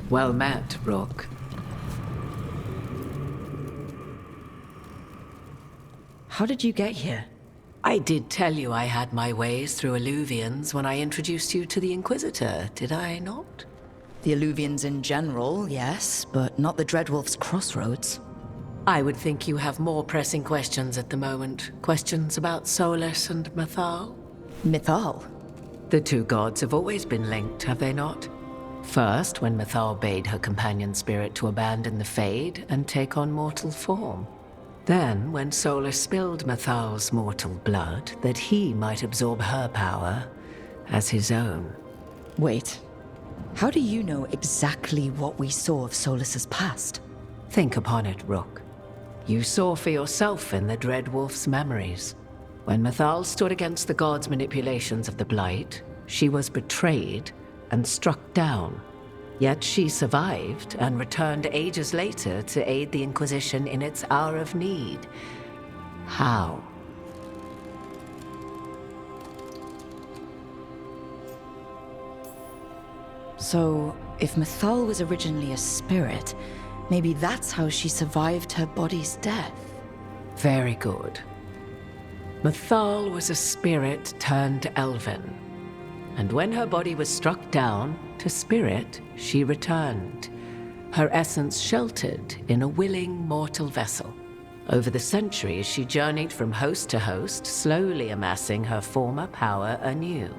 Well met, Rook. How did you get here? I did tell you I had my ways through Illuvians when I introduced you to the Inquisitor, did I not? The Illuvians in general, yes, but not the Dreadwolf's crossroads. I would think you have more pressing questions at the moment. Questions about Solus and Mythal? Mythal? The two gods have always been linked, have they not? First, when Mythal bade her companion spirit to abandon the Fade and take on mortal form. Then, when Solus spilled Mythal's mortal blood, that he might absorb her power as his own. Wait, how do you know exactly what we saw of Solus's past? Think upon it, Rook. You saw for yourself in the Dreadwolf's memories. When Mythal stood against the gods' manipulations of the Blight, she was betrayed and struck down. Yet she survived and returned ages later to aid the Inquisition in its hour of need. How? So, if Mythal was originally a spirit, maybe that's how she survived her body's death. Very good. Mythal was a spirit turned elven. And when her body was struck down, to spirit, she returned. Her essence sheltered in a willing mortal vessel. Over the centuries, she journeyed from host to host, slowly amassing her former power anew.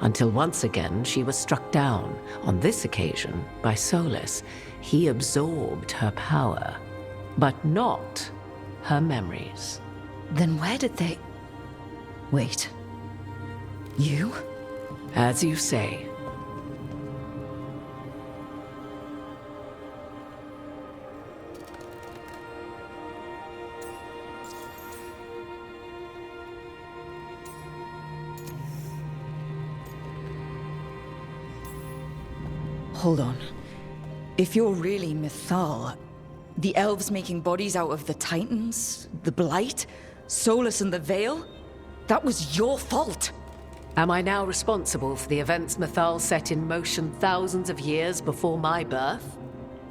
Until once again, she was struck down, on this occasion, by Solus. He absorbed her power, but not her memories. Then where did they... Wait. You? As you say. Hold on. If you're really Mythal, the elves making bodies out of the Titans, the Blight, Solus and the Veil, that was your fault. Am I now responsible for the events Mythal set in motion thousands of years before my birth?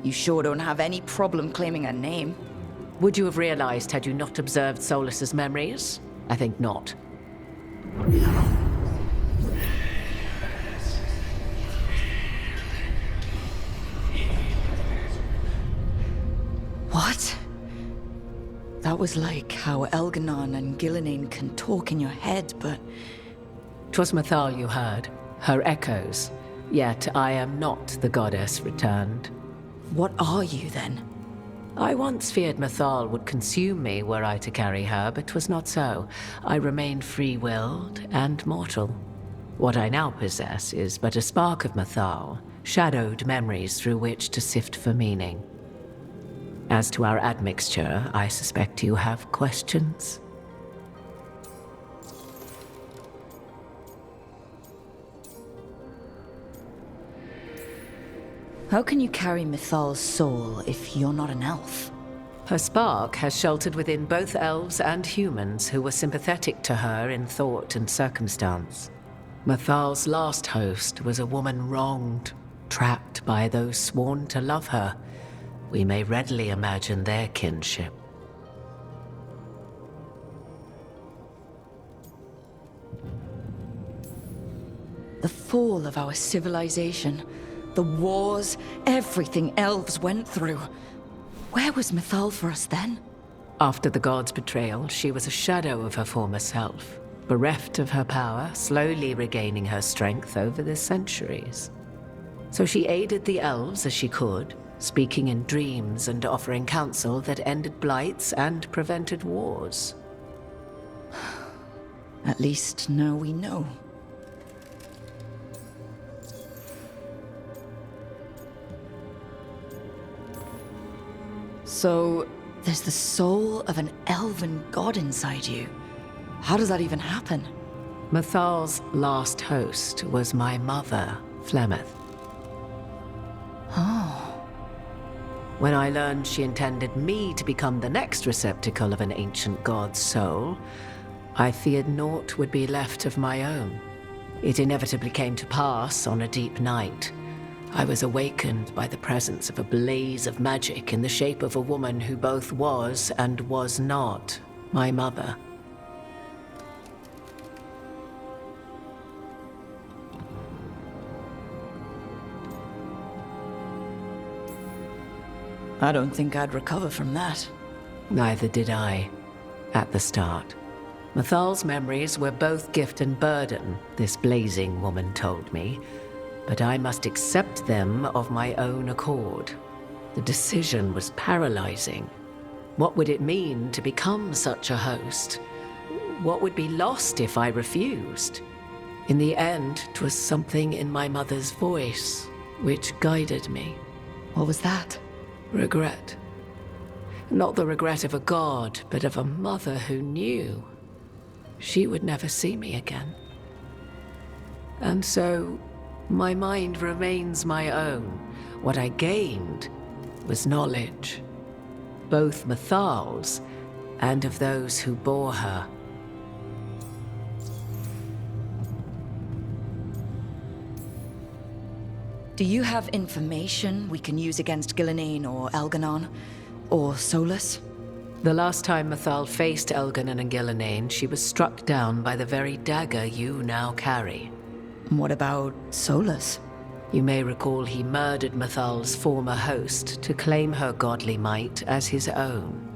You sure don't have any problem claiming her name. Would you have realized had you not observed Solus's memories? I think not. What? That was like how Elganon and Gillenane can talk in your head, but... 'Twas Mythal you heard, her echoes. Yet I am not the goddess returned. What are you, then? I once feared Mythal would consume me were I to carry her, but 'twas not so. I remained free-willed and mortal. What I now possess is but a spark of Mythal, shadowed memories through which to sift for meaning. As to our admixture, I suspect you have questions. How can you carry Mythal's soul if you're not an elf? Her spark has sheltered within both elves and humans who were sympathetic to her in thought and circumstance. Mythal's last host was a woman wronged, trapped by those sworn to love her. We may readily imagine their kinship. The fall of our civilization, the wars, everything elves went through. Where was Mythal for us then? After the god's betrayal, she was a shadow of her former self, bereft of her power, slowly regaining her strength over the centuries. So she aided the elves as she could, speaking in dreams and offering counsel that ended blights and prevented wars. At least now we know. So, there's the soul of an elven god inside you. How does that even happen? Mythal's last host was my mother, Flemeth. Oh. When I learned she intended me to become the next receptacle of an ancient god's soul, I feared naught would be left of my own. It inevitably came to pass on a deep night. I was awakened by the presence of a blaze of magic in the shape of a woman who both was and was not my mother. I don't think I'd recover from that. Neither did I, at the start. Mathal's memories were both gift and burden, this blazing woman told me, but I must accept them of my own accord. The decision was paralyzing. What would it mean to become such a host? What would be lost if I refused? In the end, 'twas something in my mother's voice which guided me. What was that? Regret. Not the regret of a god, but of a mother who knew she would never see me again. And so, my mind remains my own. What I gained was knowledge, both Mathal's and of those who bore her. Do you have information we can use against Gillenane or Elganon? Or Solus? The last time Mathal faced Elganon and Gillenane, she was struck down by the very dagger you now carry. What about Solus? You may recall he murdered Mathal's former host to claim her godly might as his own.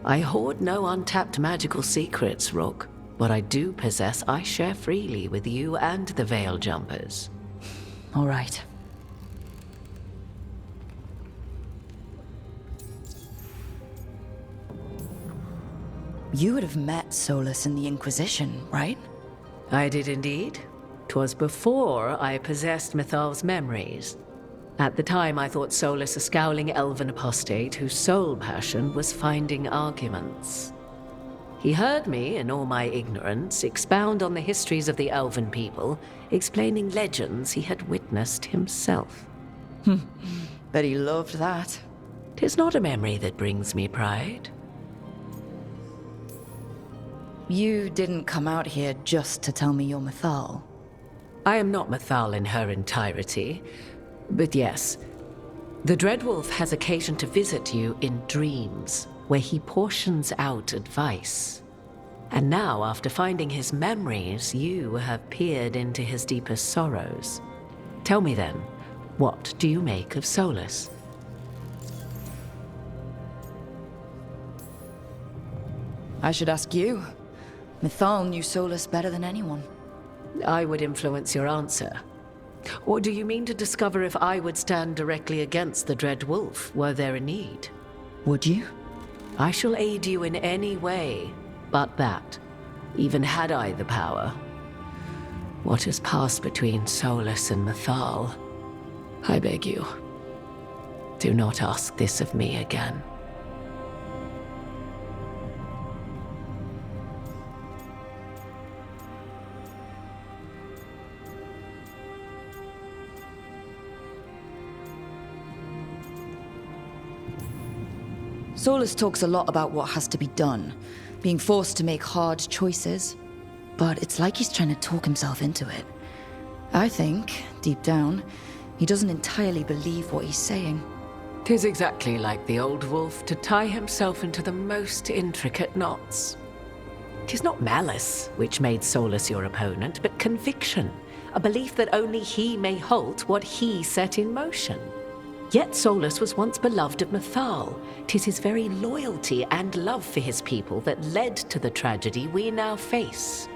I hoard no untapped magical secrets, Rook. What I do possess, I share freely with you and the Veil Jumpers. All right. You would have met Solus in the Inquisition, right? I did indeed. 'Twas before I possessed Mathal's memories. At the time, I thought Solus a scowling elven apostate whose sole passion was finding arguments. He heard me, in all my ignorance, expound on the histories of the elven people, explaining legends he had witnessed himself. Bet he loved that. 'Tis not a memory that brings me pride. You didn't come out here just to tell me you're Mathal. I am not Mathal in her entirety, but yes, the Dreadwolf has occasion to visit you in dreams, where he portions out advice. And now, after finding his memories, you have peered into his deepest sorrows. Tell me then, what do you make of Solus? I should ask you. Mathal knew Solus better than anyone. I would influence your answer. Or do you mean to discover if I would stand directly against the Dread Wolf were there a need? Would you? I shall aid you in any way but that, even had I the power. What has passed between Solus and Mathal, I beg you, do not ask this of me again. Solus talks a lot about what has to be done, being forced to make hard choices. But it's like he's trying to talk himself into it. I think, deep down, he doesn't entirely believe what he's saying. 'Tis exactly like the old wolf to tie himself into the most intricate knots. 'Tis not malice which made Solus your opponent, but conviction, a belief that only he may halt what he set in motion. Yet Solus was once beloved of Mathal. 'Tis his very loyalty and love for his people that led to the tragedy we now face.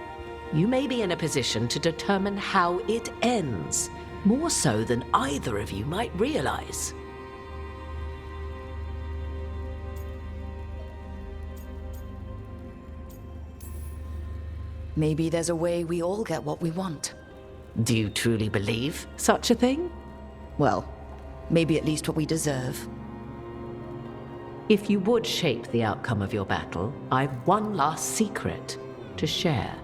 You may be in a position to determine how it ends, more so than either of you might realize. Maybe there's a way we all get what we want. Do you truly believe such a thing? Well, maybe at least what we deserve. If you would shape the outcome of your battle, I've one last secret to share.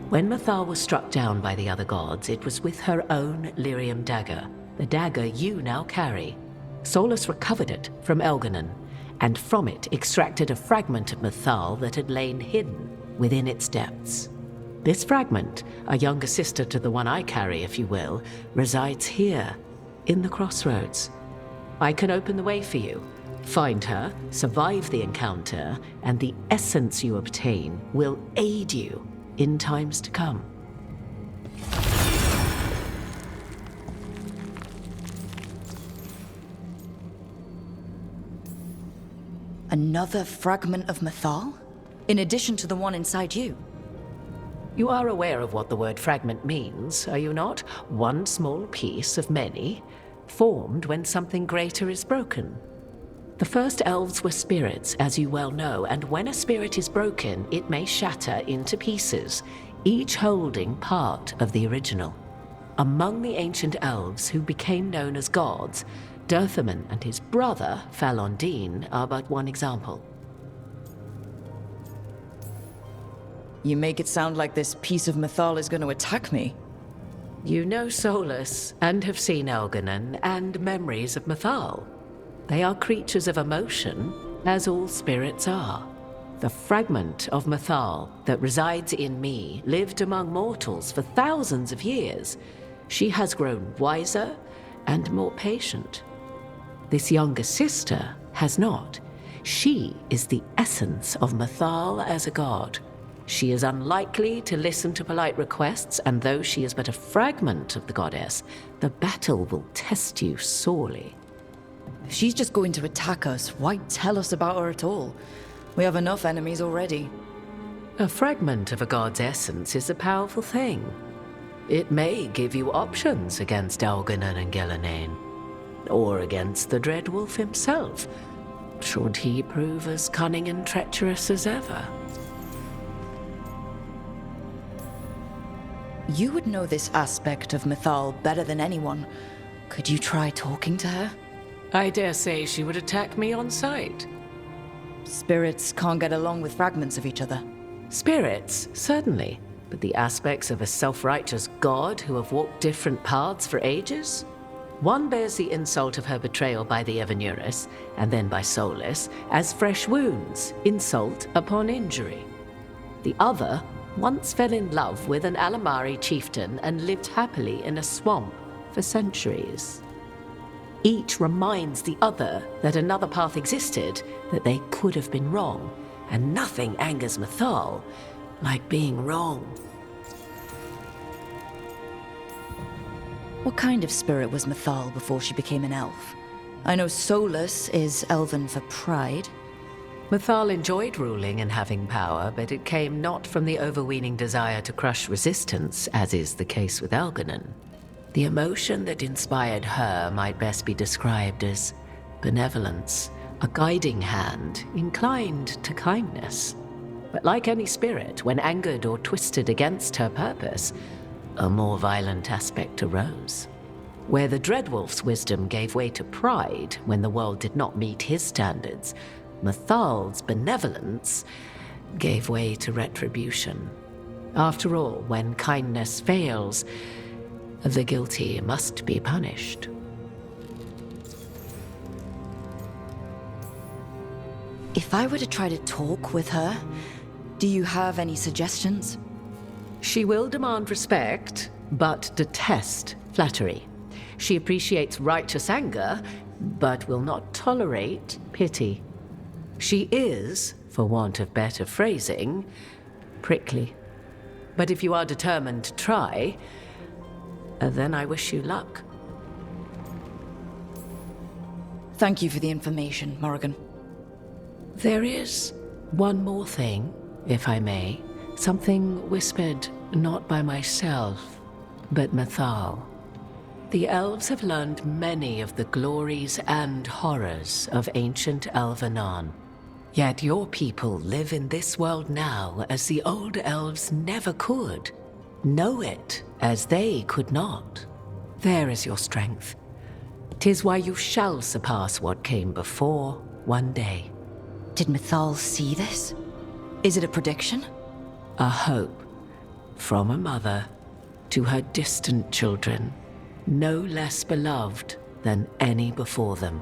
When Mathal was struck down by the other gods, it was with her own lyrium dagger, the dagger you now carry. Solus recovered it from Elganon, and from it extracted a fragment of Mathal that had lain hidden within its depths. This fragment, a younger sister to the one I carry, if you will, resides here, in the crossroads. I can open the way for you. Find her, survive the encounter, and the essence you obtain will aid you in times to come. Another fragment of Mythal? In addition to the one inside you? You are aware of what the word fragment means, are you not? One small piece of many, formed when something greater is broken. The first elves were spirits, as you well know, and when a spirit is broken, it may shatter into pieces, each holding part of the original. Among the ancient elves who became known as gods, Dirthaman and his brother, Falondine, are but one example. You make it sound like this piece of Mythal is going to attack me. You know Solus, and have seen Elganon, and memories of Mythal. They are creatures of emotion, as all spirits are. The fragment of Mythal that resides in me lived among mortals for thousands of years. She has grown wiser and more patient. This younger sister has not. She is the essence of Mythal as a god. She is unlikely to listen to polite requests, and though she is but a fragment of the goddess, the battle will test you sorely. If she's just going to attack us, why tell us about her at all? We have enough enemies already. A fragment of a god's essence is a powerful thing. It may give you options against Elganon and Ghilanane, or against the Dread Wolf himself, should he prove as cunning and treacherous as ever. You would know this aspect of Mythal better than anyone. Could you try talking to her? I dare say she would attack me on sight. Spirits can't get along with fragments of each other. Spirits, certainly, but the aspects of a self-righteous god who have walked different paths for ages? One bears the insult of her betrayal by the Evanurus, and then by Solus, as fresh wounds, insult upon injury. The other once fell in love with an Alamari chieftain and lived happily in a swamp for centuries. Each reminds the other that another path existed, that they could have been wrong, and nothing angers Mythal like being wrong. What kind of spirit was Mythal before she became an elf? I know Solus is elven for pride. Mythal enjoyed ruling and having power, but it came not from the overweening desire to crush resistance, as is the case with Elganon. The emotion that inspired her might best be described as benevolence, a guiding hand inclined to kindness. But like any spirit, when angered or twisted against her purpose, a more violent aspect arose. Where the Dreadwolf's wisdom gave way to pride when the world did not meet his standards, Mythal's benevolence gave way to retribution. After all, when kindness fails, the guilty must be punished. If I were to try to talk with her, do you have any suggestions? She will demand respect, but detest flattery. She appreciates righteous anger, but will not tolerate pity. She is, for want of better phrasing, prickly. But if you are determined to try, then I wish you luck. Thank you for the information, Morrigan. There is one more thing, if I may. Something whispered not by myself, but Mythal. The elves have learned many of the glories and horrors of ancient Elvenon. Yet your people live in this world now as the old elves never could. Know it as they could not. There is your strength. 'Tis why you shall surpass what came before one day. Did Mythal see this? Is it a prediction? A hope from a mother to her distant children, no less beloved than any before them.